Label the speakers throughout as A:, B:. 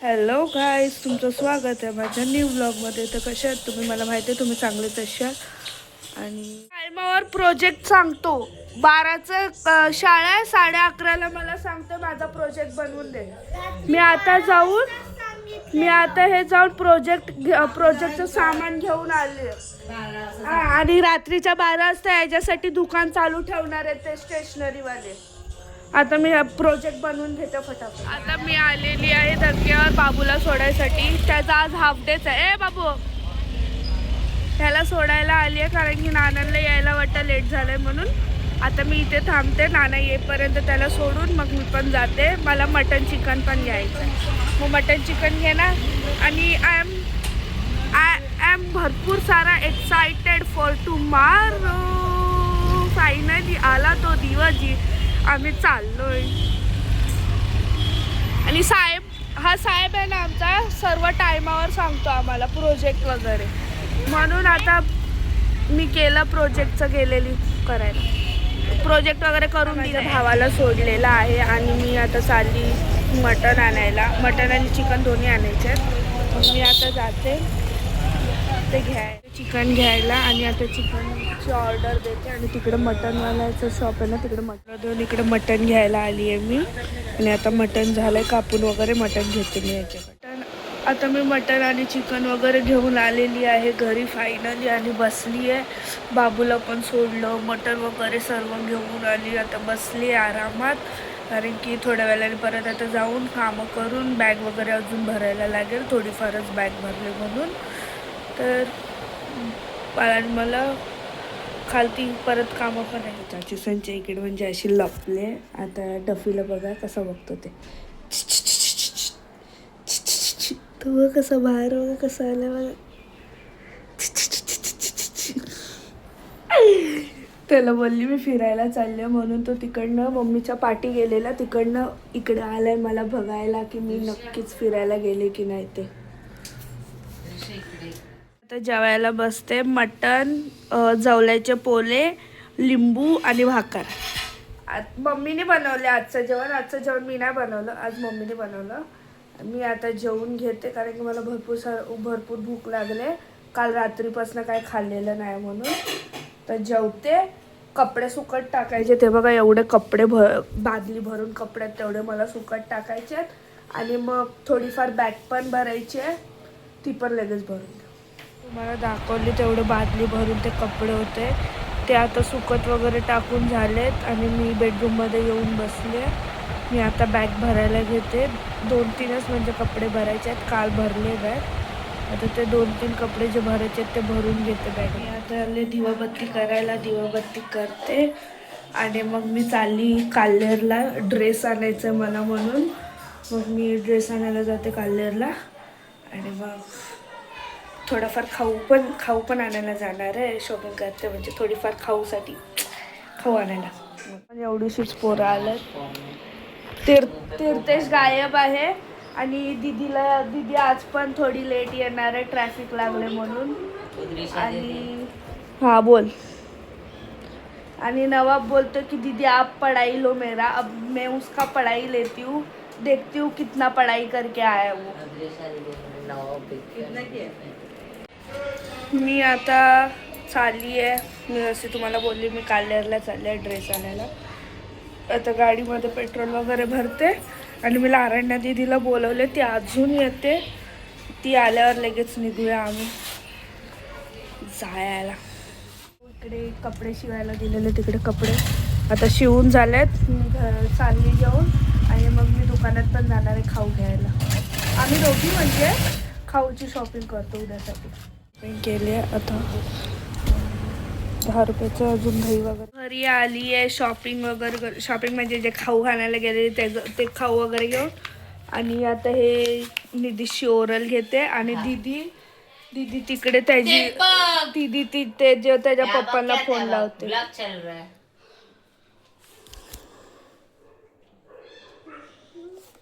A: Hello guys, तुमचं स्वागत आहे माझ्या न्यू ब्लॉगमध्ये. तर कसे आहात तुम्ही? मला माहिती आहे तुम्ही चांगलेच असाल. आणि टायमावर प्रोजेक्ट सांगतो. 12चं शाळा आहे, 11:30ला मला सांगतो माझा प्रोजेक्ट बनवून दे. मी आता हे जाऊन प्रोजेक्टचं सामान घेऊन आले. आणि रात्रीच्या 12 वाजता याच्यासाठी दुकान चालू ठेवणार आहे ते स्टेशनरीवाले. आता मी प्रोजेक्ट बनवून घेते फटाफट. आता मी आलेली आहे धक्क्यावर बाबूला सोडायसाठी. त्याचा आज हाफ डेच आहे. बाबू, त्याला सोडायला आली आहे कारण की नानांना यायला वाटतं लेट झालंय म्हणून. आता मी इथे थांबते, नाना येईपर्यंत त्याला सोडून मग मी पण जाते. मला मटन चिकन पण घ्यायचं आहे. मग मटन चिकन घेणार. आणि आय एम भरपूर सारा एक्साइटेड फॉर टुमारो. फायनली आला तो दिवस जी आम्ही चाललोय. आणि साहेब आहे ना आमचा, सर्व टायमावर सांगतो आम्हाला प्रोजेक्ट वगैरे. म्हणून आता मी केलं प्रोजेक्टचं, गेलेली करायला. प्रोजेक्ट वगैरे करून माझ्या भावाला सोडलेलं आहे. आणि मी आता चालली मटण आणायला. मटण आणि चिकन दोन्ही आणायचे आहेत. मग मी आता जाते ते चिकन घ्यायला. आणि आता चिकनची ऑर्डर देते. आणि तिकडं मटनवाल्याचं शॉप आहे ना, तिकडं मटण देऊन इकडे मटण घ्यायला आली आहे मी. आणि आता मटण झालंय कापून वगैरे, मटण घेते मी याच्याकडे. आता मी मटण आणि चिकन वगैरे घेऊन आलेली आहे घरी फायनली. आणि बसली आहे. बाबूला पण सोडलं, मटण वगैरे सर्व घेऊन आली. आता बसली आरामात, कारण की थोड्या वेळाने परत आता जाऊन कामं करून बॅग वगैरे अजून भरायला लागेल. थोडीफारच बॅग भरले म्हणून. तर मला खालती परत कामं पण आहे. चाची संजय इकडे म्हणजे अशी लपले. आता डफीला बघा कसं बघतो ते. तो बघ कसं बाहेर बघा कसं आलं बघा. त्याला बोलली मी फिरायला चालले म्हणून तो तिकडनं मम्मीच्या पाठी गेलेला, तिकडनं इकडे आलाय मला बघायला की मी नक्कीच फिरायला गेले की नाही ते. आता जेवायला बसते. मटण, जवल्याचे पोले, लिंबू आणि भाकर. मम्मीने बनवले आजचं जेवण मी नाही बनवलं, आज मम्मीने बनवलं. मी आता जेवून घेते कारण की मला भरपूर भूक लागले. काल रात्रीपासून काय खाल्लेलं नाही म्हणून. तर जेवते. कपडे सुकत टाकायचे, ते बघा एवढे कपडे बादली भरून कपड्यात तेवढे मला सुकत टाकायचे. आणि मग थोडीफार बॅग पण भरायची आहे, ती पण लगेच भरून. तुम्हाला दाखवली तेवढे बादली भरून ते कपडे होते, ते आता सुकत वगैरे टाकून झालेत. आणि मी बेडरूममध्ये येऊन बसले. मी आता बॅग भरायला घेते. 2-3च म्हणजे कपडे भरायचे आहेत, काल भरले बॅग. आता ते 2-3 कपडे जे भरायचे आहेत ते भरून घेते बॅग. मी आता आले दिवाबत्ती करायला, दिवाबत्ती करते. आणि मग मी चालली काल्हेरला, ड्रेस आणायचं मला म्हणून. मग मी ड्रेस आणायला जाते काल्हेरला. आणि मग थोडाफार खाऊ पण आणायला जाणार आहे. शॉपिंग करते म्हणजे थोडीफार खाऊसाठी खाऊ आणायला. पण एवढीशीच पोरं आलं. तीर्थेश गायब आहे. आणि दीदी आज पण थोडी लेट येणार आहे, ट्रॅफिक लागले म्हणून. आणि हाँ बोल. आणि नवाब बोलतो कि दीदी आप पढ़ाई लो मेरा, अब मैं उसका पढ़ाई लेती हूँ, देखती हूँ कितना पढ़ाई करके आया वो. मी आता चालली आहे. मी जशी तुम्हाला बोलली मी काल्हेरला चालली आहे ड्रेस आणायला. आता गाडीमध्ये पेट्रोल वगैरे भरते. आणि मी लारण्या दीदीला बोलवले, ती अजून येते. ती आल्यावर लगेच निघूया आम्ही जायला. इकडे कपडे शिवायला दिलेले, तिकडे कपडे आता शिवून झालेत. मी चालली जाऊन. आणि मग मी दुकानात पण जाणार आहे खाऊ घ्यायला. आम्ही दोघी म्हणजे खाऊची शॉपिंग करतो उद्यासाठी. शॉपिंग केली आहे. आता 10 रुपयाचं अजून दही वगैरे. घरी आली आहे. शॉपिंग म्हणजे जे खाऊ खाण्याला गेले ते खाऊ वगैरे घेऊन. आणि आता हे निधीशी ओरल घेते. आणि दीदी तिकडे त्याच्या पप्पांना फोन लावते.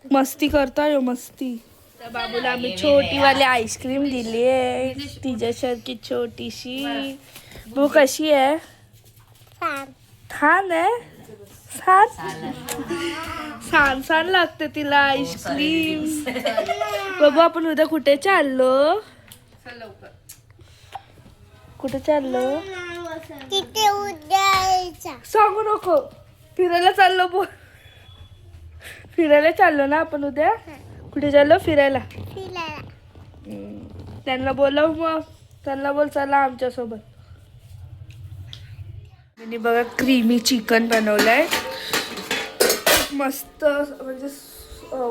A: मस्ती करताय मस्ती. त्या बाबूला आम्ही छोटी वाली आईस्क्रीम दिली आहे, तिच्यासारखी छोटीशी. वो कशी आहे? छान आहे. छान छान लागते तिला आईस्क्रीम. बाबू आपण उद्या कुठे चाललो? कुठे चाललो
B: तिथे उद्यायचा
A: सांगू नको. फिरायला चाललो बोल. फिरायला चाललो ना आपण उद्या. कुठे चाललो फिरायला?
B: फिरायला.
A: त्यांना बोलव मग. त्यांना बोल चला आमच्यासोबत. मी बघा क्रीमी चिकन बनवलंय. मस्त म्हणजे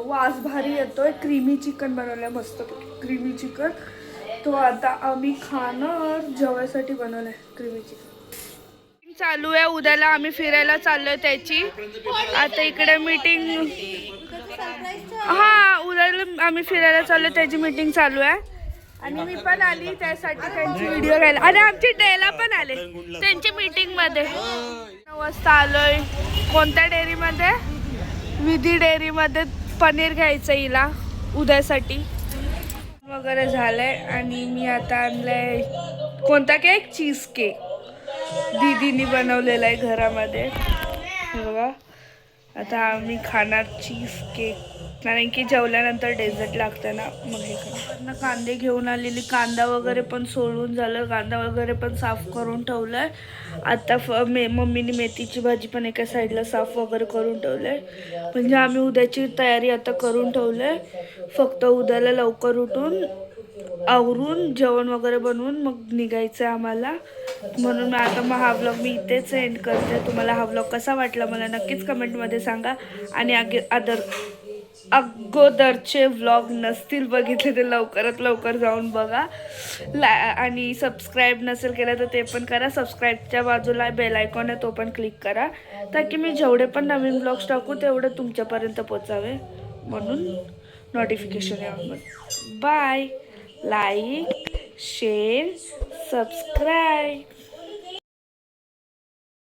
A: वास भारी येतोय. क्रीमी चिकन बनवलंय मस्त क्रीमी चिकन. तो आता आम्ही खाणार. जेवायसाठी बनवलंय क्रीमी चिकन. चालू आहे. उद्याला आम्ही फिरायला चाललोय त्याची. आता इकडे मीटिंग. हा उद्याला आम्ही फिरायला चाललोय त्याची मीटिंग चालू आहे. आणि मी पण आली त्यासाठी त्यांची व्हिडिओ घ्यायला. आणि आमची डेला पण आले त्यांची मीटिंग मध्ये. 9 वाजता आलोय. कोणत्या डेअरीमध्ये? विधी डेअरीमध्ये पनीर घ्यायचं हिला उद्यासाठी वगैरे झालंय. आणि मी आता आणलंय कोणता केक? चीज केक दीदीनी बनवलेला आहे घरामध्ये. बघा आता आम्ही खाणार चीज केक. कारण की जेवल्यानंतर डेझर्ट लागतं ना मग हे खाणार. कांदे घेऊन आलेली. कांदा वगैरे पण सोलून झालं. कांदा वगैरे पण साफ करून ठेवलंय. आता मम्मीने मेथीची भाजी पण एका साईडला साफ वगैरे करून ठेवलंय. म्हणजे आम्ही उद्याची तयारी आता करून ठेवलंय. फक्त उद्याला लवकर उठून आवरून जेवण वगैरे बनवून मग निघायचं आहे आम्हाला. म्हणून आता मग हा व्लॉग मी इथेच एंड करते. तुम्हाला हा व्लॉग कसा वाटला मला नक्कीच कमेंटमध्ये सांगा. आणि अगोदरचे व्लॉग नसतील बघितले तर लवकरात लवकर जाऊन बघा. आणि सबस्क्राईब नसेल केलं तर ते पण करा. सबस्क्राईबच्या बाजूला बेल आयकॉन आहे तो पण क्लिक करा. ताकी मी जेवढे पण नवीन व्लॉग्स टाकू तेवढे तुमच्यापर्यंत पोचावे म्हणून नोटिफिकेशन यावं. बाय. Like share subscribe.